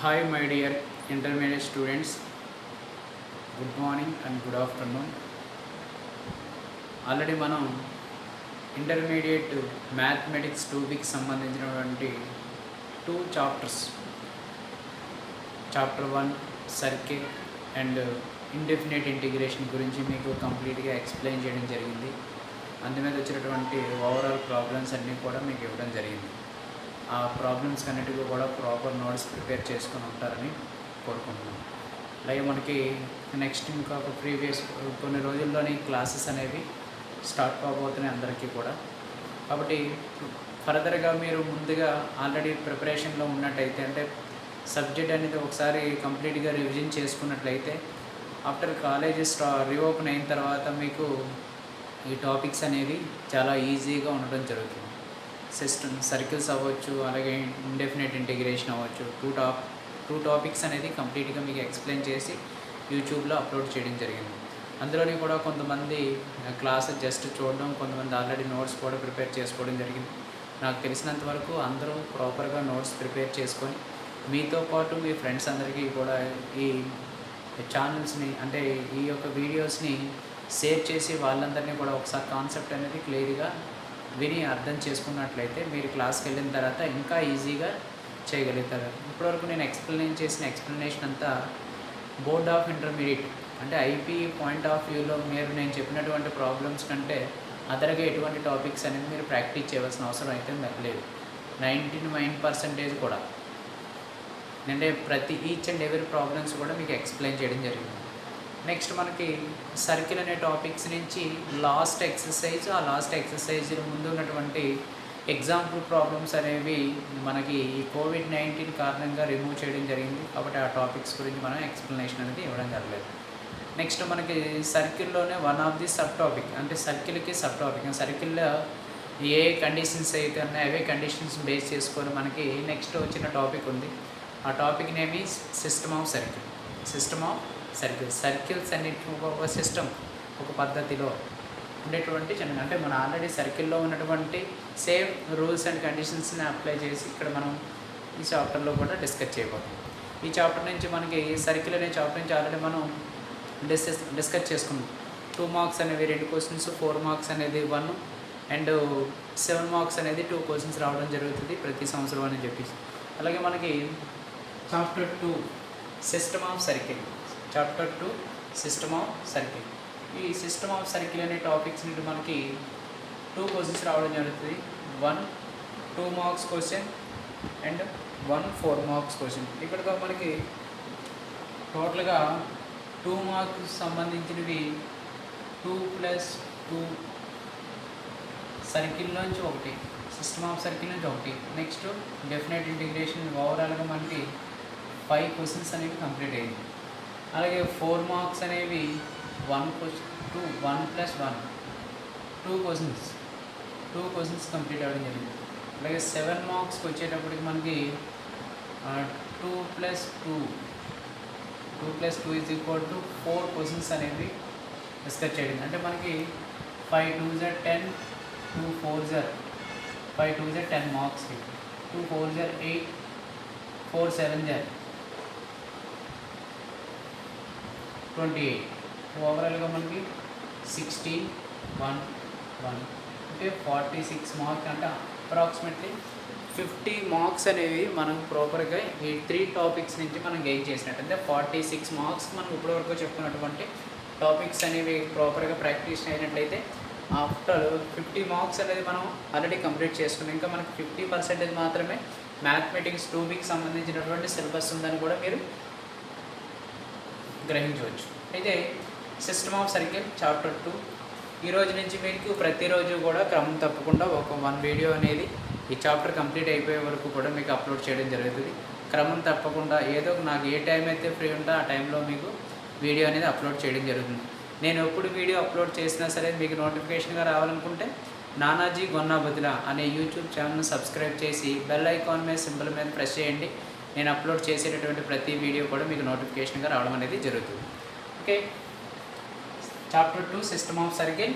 Hi, my dear intermediate students. Good morning and good afternoon. Already మనం intermediate mathematics 2కి సంబంధించినటువంటి 2 chapters, chapter 1 circle and indefinite integration గురించి మీకు కంప్లీట్గా explain చేయడం జరిగింది. అందుమీద వచ్చినటువంటి ఓవరాల్ ప్రాబ్లమ్స్ అన్నీ కూడా మీకు ఇవ్వడం జరిగింది. ఆ ప్రాబ్లమ్స్ అన్నిటికీ కూడా ప్రాపర్ నోట్స్ ప్రిపేర్ చేసుకొని ఉంటారని కోరుకుంటున్నాను. అలాగే మనకి నెక్స్ట్ ఇంకా ప్రీవియస్ కొన్ని రోజుల్లోని క్లాసెస్ అనేవి స్టార్ట్ కాబోతున్నాయి అందరికీ కూడా. కాబట్టి ఫర్దర్గా మీరు ముందుగా ఆల్రెడీ ప్రిపరేషన్లో ఉన్నట్టయితే, అంటే సబ్జెక్ట్ అనేది ఒకసారి కంప్లీట్గా రివిజన్ చేసుకున్నట్లయితే ఆఫ్టర్ కాలేజెస్ రీఓపెన్ అయిన తర్వాత మీకు ఈ టాపిక్స్ అనేవి చాలా ఈజీగా ఉండడం జరుగుతుంది. సిస్టమ్ సర్కిల్స్ అవ్వచ్చు, అలాగే ఇండెఫినెట్ ఇంటిగ్రేషన్ అవ్వచ్చు, టూ టాపిక్స్ అనేది కంప్లీట్గా మీకు ఎక్స్ప్లెయిన్ చేసి యూట్యూబ్లో అప్లోడ్ చేయడం జరిగింది. అందులోని కూడా కొంతమంది క్లాసెస్ జస్ట్ చూడడం, కొంతమంది ఆల్రెడీ నోట్స్ కూడా ప్రిపేర్ చేసుకోవడం జరిగింది. నాకు తెలిసినంత వరకు అందరూ ప్రాపర్గా నోట్స్ ప్రిపేర్ చేసుకొని మీతో పాటు మీ ఫ్రెండ్స్ అందరికీ కూడా ఈ ఛానల్స్ని, అంటే ఈ యొక్క వీడియోస్ని షేర్ చేసి వాళ్ళందరినీ కూడా ఒకసారి కాన్సెప్ట్ అనేది క్లియర్గా విని అర్థం చేసుకున్నట్లయితే మీరు క్లాస్కి వెళ్ళిన తర్వాత ఇంకా ఈజీగా చేయగలుగుతారు. ఇప్పటివరకు నేను ఎక్స్ప్లెయిన్ చేసిన ఎక్స్ప్లెనేషన్ అంతా బోర్డ్ ఆఫ్ ఇంటర్మీడియట్ అంటే ఐపీ పాయింట్ ఆఫ్ వ్యూలో మీరు నేను చెప్పినటువంటి ప్రాబ్లమ్స్ కంటే అదర్గా ఎటువంటి టాపిక్స్ అనేది మీరు ప్రాక్టీస్ చేయవలసిన అవసరం అయితే లేదు. 99% కూడా అంటే ప్రతి ఈచ్ అండ్ ఎవరీ ప్రాబ్లమ్స్ కూడా మీకు ఎక్స్ప్లెయిన్ చేయడం జరిగింది. నెక్స్ట్ మనకి సర్కిల్ అనే టాపిక్స్ నుంచి లాస్ట్ ఎక్సర్సైజ్, ఆ లాస్ట్ ఎక్సర్సైజ్ ముందు ఉన్నటువంటి ఎగ్జాంపుల్ ప్రాబ్లమ్స్ అనేవి మనకి ఈ కోవిడ్-19 కారణంగా రిమూవ్ చేయడం జరిగింది. కాబట్టి ఆ టాపిక్స్ గురించి మనం ఎక్స్ప్లెనేషన్ అనేది ఇవ్వడం జరగలేదు. నెక్స్ట్ మనకి సర్కిల్లోనే one of the sub topic, అంటే సర్కిల్కి సబ్ టాపిక్, సర్కిల్లో ఏ కండిషన్స్ అయితే ఉన్నాయో అవే కండిషన్స్ బేస్ చేసుకొని మనకి నెక్స్ట్ వచ్చిన టాపిక్ ఉంది. ఆ topic name is system of circle. System of circles అన్నిటి ఒక సిస్టమ్, ఒక పద్ధతిలో ఉండేటువంటి చిన్న, అంటే మన ఆల్రెడీ సర్కిల్లో ఉన్నటువంటి సేమ్ రూల్స్ అండ్ కండిషన్స్ని అప్లై చేసి ఇక్కడ మనం ఈ చాప్టర్లో కూడా డిస్కస్ చేయబోతున్నాం. ఈ చాప్టర్ నుంచి మనకి సర్కిల్ అనే చాప్టర్ నుంచి ఆల్రెడీ మనం డిస్కస్ చేసుకున్నాం. 2 మార్క్స్ అనేవి 2 క్వశ్చన్స్, 4 మార్క్స్ అనేది 1 అండ్ 7 మార్క్స్ అనేది 2 క్వశ్చన్స్ రావడం జరుగుతుంది ప్రతి సంవత్సరం అని చెప్పేసి. అలాగే మనకి chapter 2 system of circle, chapter 2 system of circle. ఈ సిస్టమ్ ఆఫ్ సర్కిల్ అనే టాపిక్స్ నుండి మనకి 2 క్వశ్చన్స్ రావడం జరుగుతుంది. 1 2 marks question and 1 4 marks question. ఇక్కడ మనకి టోటల్గా 2 మార్క్స్ సంబంధించినవి 2 + 2 సర్కిల్లోంచి ఒకటి, సిస్టమ్ ఆఫ్ సర్కిల్ నుంచి ఒకటి. నెక్స్ట్ డెఫినెట్ ఇంటిగ్రేషన్ ఓవరాల్గా మనకి 5 క్వశ్చన్స్ అనేవి కంప్లీట్ అయ్యింది. అలాగే 4 మార్క్స్ అనేవి 1 + 1 2 క్వశ్చన్స్ కంప్లీట్ అవ్వడం జరిగింది. అలాగే 7 మార్క్స్కి వచ్చేటప్పటికి మనకి 2 + 2 = 4 క్వశ్చన్స్ అనేవి డిస్కస్ చేయడం. అంటే మనకి 5 2s are 10, 2 4s are 5 2s are 10 మార్క్స్కి, 2 4s are 8, 4 7s are 28. ఓవరాల్గా మనకి 16 1 1 అంటే 46 మార్క్స్, అంటే అప్రాక్సిమేట్లీ 50 మార్క్స్ అనేవి మనం ప్రాపర్గా ఈ 3 టాపిక్స్ నుంచి మనం గెయిన్ చేసినట్టు. అంటే 46 మార్క్స్ మనం ఇప్పటివరకు చెప్పుకున్నటువంటి టాపిక్స్ అనేవి ప్రాపర్గా ప్రాక్టీస్ అయినట్లయితే ఆఫ్టర్ 50 మార్క్స్ అనేది మనం ఆల్రెడీ కంప్లీట్ చేసుకున్నాం. ఇంకా మనకి 50% మాత్రమే మ్యాథమెటిక్స్ 2కి సంబంధించినటువంటి సిలబస్ ఉందని కూడా మీరు గ్రహించవచ్చు. అయితే సిస్టమ్ ఆఫ్ సర్కిల్ చాప్టర్ 2 ఈ రోజు నుంచి మీకు ప్రతిరోజు కూడా క్రమం తప్పకుండా ఒక 1 వీడియో అనేది ఈ చాప్టర్ కంప్లీట్ అయిపోయే వరకు కూడా మీకు అప్లోడ్ చేయడం జరుగుతుంది. క్రమం తప్పకుండా ఏదో నాకు ఏ టైం అయితే ఫ్రీ ఉందో ఆ టైంలో మీకు వీడియో అనేది అప్లోడ్ చేయడం జరుగుతుంది. నేను ఎప్పుడు వీడియో అప్లోడ్ చేసినా సరే మీకు నోటిఫికేషన్గా రావాలనుకుంటే నానాజీ గొన్నాబతులా అనే యూట్యూబ్ ఛానల్ని సబ్స్క్రైబ్ చేసి బెల్ ఐకాన్ మీద సింబల్ మీద ప్రెస్ చేయండి. నేను అప్లోడ్ చేసేటటువంటి ప్రతి వీడియో కూడా మీకు నోటిఫికేషన్గా రావడం అనేది జరుగుతుంది. Okay, chapter 2 system of circle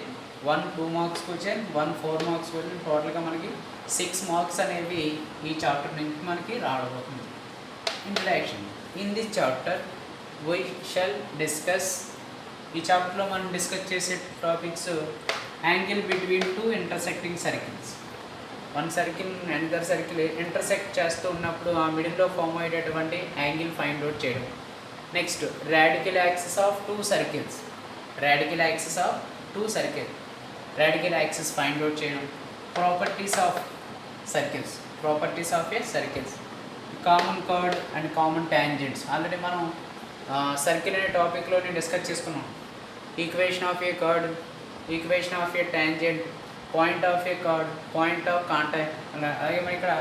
1 2 marks question, 1 4 marks question. టోటల్గా మనకి 6 మార్క్స్ అనేవి ఈ చాప్టర్ నుంచి మనకి రావబోతుంది. Introduction. In this chapter we shall discuss ఈ చాప్టర్లో మనం డిస్కస్ చేసే topics angle between two intersecting circles. One circle another circle intersect చేస్తూ ఉన్నప్పుడు ఆ మిడిల్లో ఫామ్ అయ్యేటటువంటి యాంగిల్ ఫైండ్ అవుట్ చేయడం. Next radical axis of two circles, radical axis of two circle, radical axis find out చేయడం. Properties of circles, properties of a circles, common chord and common tangents. Already మనం circle అనే టాపిక్లోనే discuss చేసుకున్నాం. Equation of a chord, equation of a tangent, point of a chord, point of contact. అలాగే మనం ఇక్కడ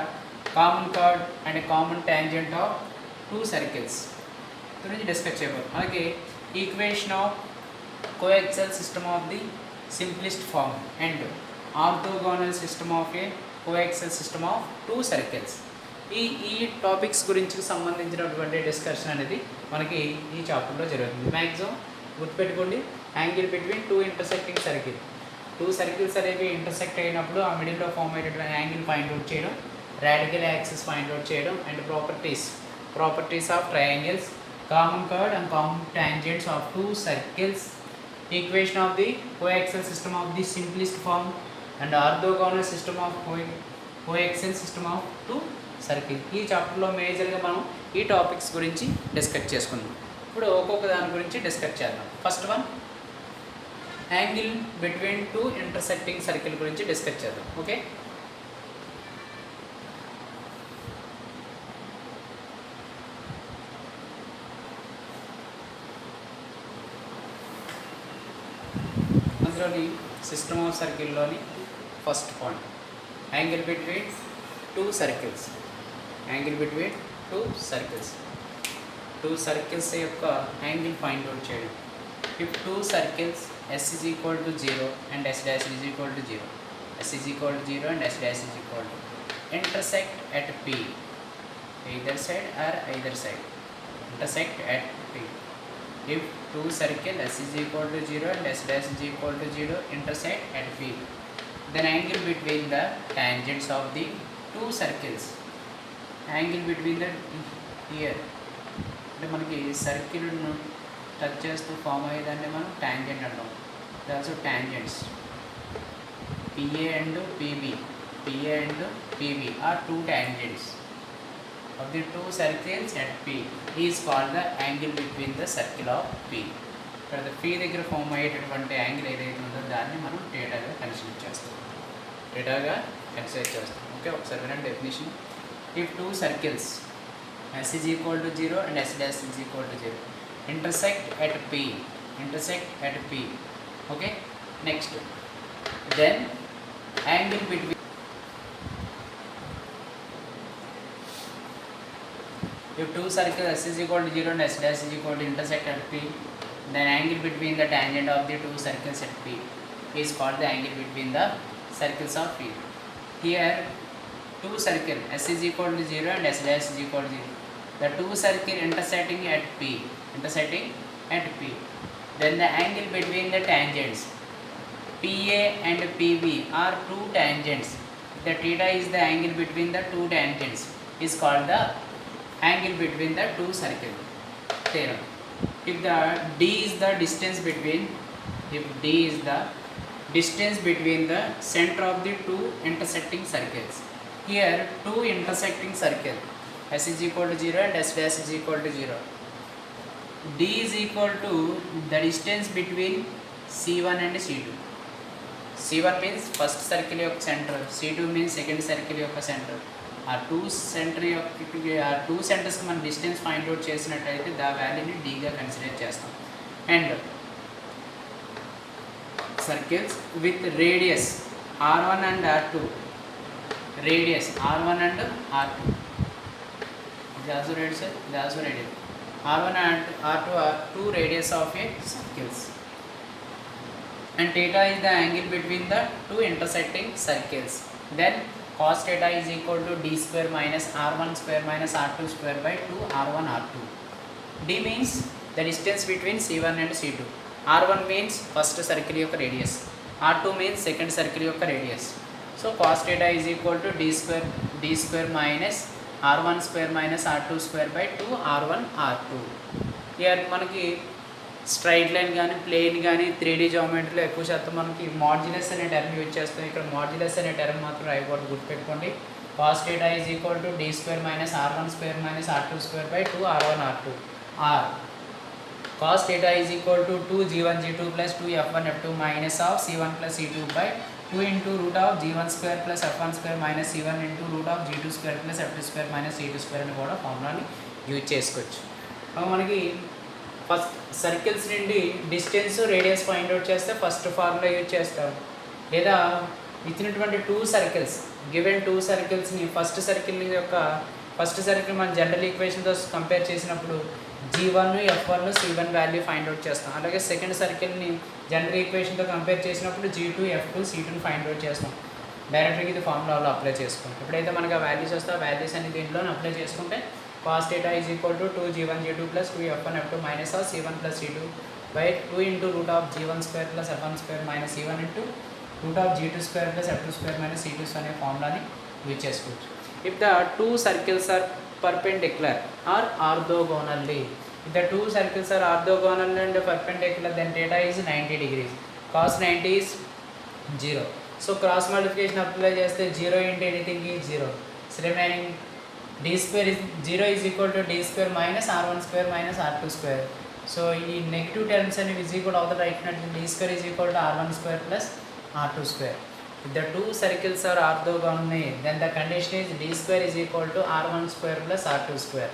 common chord and common tangent of two circles గురించి discuss చేయబోతున్నాం. అలాగే equation of coaxial system of the simplest form and orthogonal system of a coaxial system of two circles. ఈ topics గురించి సంబంధించినటువంటి discussion అనేది మనకి ఈ చాప్టర్లో జరుగుతుంది. మ్యాక్సిమం గుర్తుపెట్టుకోండి, angle between two intersecting circle. Two circles అనేవి ఇంటర్సెక్ట్ అయినప్పుడు ఆ మిడిల్లో ఫామ్ అయ్యేటటువంటి యాంగిల్ ఫైండ్ అవుట్ చేయడం, రాడికల్ యాక్సిస్ ఫైండ్ అవుట్ చేయడం and properties of triangles, common chord and common tangents of two circles, equation of the coaxial system of the simplest form and orthogonal system of coaxial system of two circle. ఈ చాప్టర్లో మేజర్గా మనం ఈ topics గురించి discuss చేసుకుందాం. ఇప్పుడు ఒక్కొక్క దాని గురించి డిస్కస్ చేద్దాం. First one angle between two intersecting circle గురించి డిస్కస్ చేద్దాం. ఓకే, అందులోని సిస్టమ్ ఆఫ్ సర్కిల్లోని first point angle between two circles. Angle between two circles, two circles యొక్క యాంగిల్ ఫైండ్ అవుట్ చేయడం. If two circles S is equal to 0 and S dash is equal to 0, S is equal to 0 and S dash is equal to intersect at P, either side or either side, intersect at P. If two circle S is equal to 0 and S dash is equal to 0 intersect at P, then angle between the tangents of the two circles, angle between the here అంటే మనకి సర్కిల్ను touch చేస్తూ form అయ్యేదాన్ని మనం tangent అంటాం. Also tangents PA and PB, PA and PB are two tangents of the two circles at P is called the angle between the circle of P. ఇక్కడ P దగ్గర form అయ్యేటటువంటి angle ఏదైతే ఉందో దాన్ని మనం డేటాగా కన్సిడర్ చేస్తాం, డేటాగా consider చేస్తాం. Okay, ఒకసారి వినండి definition. If two circles S is equal to 0 and S dash is equal to 0 intersect at P, intersect at P. Okay, next then angle between, if two circles S is equal to 0 and S dash is equal to intersect at P, then angle between the tangent of the two circles at P is called the angle between the circles of P. Here two circle S is equal to 0 and S dash is equal to 0, the two circle intersecting at P, intersecting at P, then the angle between the tangents PA and PB are two tangents. The theta is the angle between the two tangents is called the angle between the two circles. Theorem. If the D is the distance between, if D is the distance between the center of the two intersecting circles, here two intersecting circle S is equal to 0 and S dash is equal to 0. D is equal to the distance between C1 and C2. C1 means first circle యొక్క center, C2 means second circle యొక్క center. ఆ two సెంటర్స్కి మనం distance find out చేసినట్టయితే దా వాల్యూని డీగా consider చేస్తాం. And circles with radius R1 and R2, radius R1 and R2, it is also radius R1 and R2 are two radius of a circles, and theta is the angle between the two intersecting circles. Then cos theta is equal to d square minus R1 square minus R2 square by 2 R1 R2. D means the distance between C1 and C2. R1 means first circle యొక్క radius, R2 means second circle యొక్క radius. So cos theta is equal to d square minus r1 square minus r2 square by 2 r1 r2. Year మనకి straight line కానీ plane కానీ 3D జామెట్రీలో ఎక్కువ శాతం మనకి modulus అనే term use చేస్తాం. ఇక్కడ మాడ్యులస్ అనే టర్మ్ మాత్రం రాయకూడదు, గుర్తుపెట్టుకోండి. cos theta is equal to d square minus r1 square minus r2 square by 2 r1 r2. r cos theta is equal to 2 g1 g2 plus 2 f1 f2 minus of c1 plus c2 by 2 into root of g1 square plus f1 square minus c1 into root of g2 square plus f2 square minus c2 square అని కూడా ఫార్ములాని use చేసుకోవచ్చు. మనకి first circles నుండి distance radius find out చేస్తే first formula use చేస్తాం. లేదా ఇచ్చినటువంటి 2 circles given 2 సర్కిల్స్ని first circle మనం జనరల్ ఈక్వేషన్తో కంపేర్ చేసినప్పుడు g1 f1 c1 value find out చేస్తాం. అలాగే సెకండ్ సర్కిల్ని జనరల్ ఈక్వేషన్తో కంపేర్ చేసినప్పుడు g2 f2 c2 find out చేస్తాం. డైరెక్ట్గా ఇది ఫార్ములాలో అప్లై చేసుకుంటాం. ఎప్పుడైతే మనకు ఆ వాల్యూస్ వస్తే ఆ వాల్యూస్ అన్ని దీంట్లో అప్లై చేసుకుంటే cos theta is equal to 2 g1 g2 plus 2 f1 f2 minus of c1 plus c2 by 2 into root of g1 square plus f1 square minus c1 into root of g2 square plus f2 square minus c2 అనే ఫార్ములాని use చేసుకోవచ్చు. If the 2 circles are perpendicular or orthogonally, if the 2 circles are orthogonal and perpendicular, then theta is 90 degrees. cos 90 is 0. So cross multiplication apply చేస్తే 0 into anything is 0. So remaining d square is 0 is equal to d square minus r1 square minus r2 square. So ఈ negative terms అనేవి is equal అవుతాయి right. d square is equal to r1 square plus r2 square. If the 2 circles are orthogonal, then the condition is d square is equal to r1 square plus r2 square.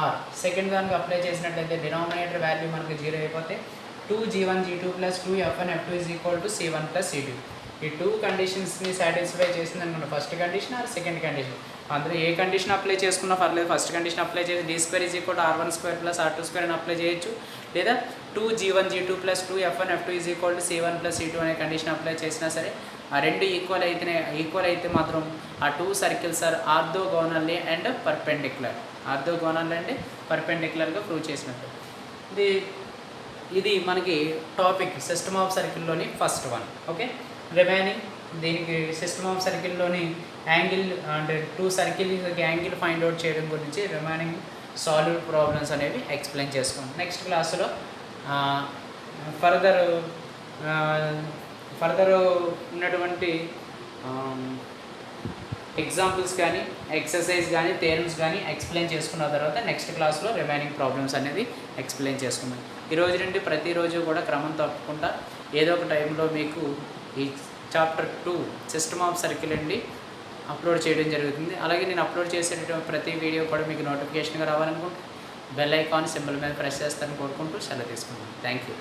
r second దానికి apply చేసినట్లయితే denominator value మనకి 0 అయిపోతే 2 g1 g2 plus 2 f1 f2 is equal to c1 plus c2. ఈ 2 కండిషన్స్ని satisfy చేసింది అనుకోండి, first condition or second condition. అందులో ఏ condition apply చేసుకున్నా పర్లేదు, ఫస్ట్ కండిషన్ అప్లై చేసి d square is equal to r1 square plus r2 square అని apply చేయొచ్చు. లేదా 2 g1 g2 plus 2 f1 f2 is equal to c1 plus c2 అనే condition apply చేసినా సరే ఆ రెండు ఈక్వల్ అయితే మాత్రం ఆ 2 circles are orthogonally and perpendicular. Orthogonal అంటే పర్పెండిక్యులర్గా ప్రూవ్ చేసినట్టు. ఇది మనకి టాపిక్ సిస్టమ్ ఆఫ్ సర్కిల్లోని ఫస్ట్ వన్. ఓకే, రిమైనింగ్ దీనికి సిస్టమ్ ఆఫ్ సర్కిల్లోని యాంగిల్ అంటే 2 సర్కిల్ యాంగిల్ ఫైండ్ అవుట్ చేయడం గురించి రిమైనింగ్ సాల్వ్ ప్రాబ్లమ్స్ అనేవి ఎక్స్ప్లెయిన్ చేసుకోండి. నెక్స్ట్ క్లాస్లో ఫర్దర్ ఉన్నటువంటి ఎగ్జాంపుల్స్ కానీ ఎక్సర్సైజ్ కానీ థియరమ్స్ కానీ ఎక్స్ప్లెయిన్ చేసుకున్న తర్వాత నెక్స్ట్ క్లాస్లో రిమైనింగ్ ప్రాబ్లమ్స్ అనేది ఎక్స్ప్లెయిన్ చేసుకున్నాం. ఈరోజు నుండి ప్రతిరోజు కూడా క్రమం తప్పకుండా ఏదో ఒక టైంలో మీకు ఈ చాప్టర్ 2 సిస్టమ్ ఆఫ్ సర్కిల్ అండి అప్లోడ్ చేయడం జరుగుతుంది. అలాగే నేను అప్లోడ్ చేసేటువంటి ప్రతి వీడియో కూడా మీకు నోటిఫికేషన్గా రావాలనుకుంటే బెల్ ఐకాన్ సింబల్ మీద ప్రెస్ చేస్తారని కోరుకుంటూ సెలవు తీసుకుంటాను. Thank you.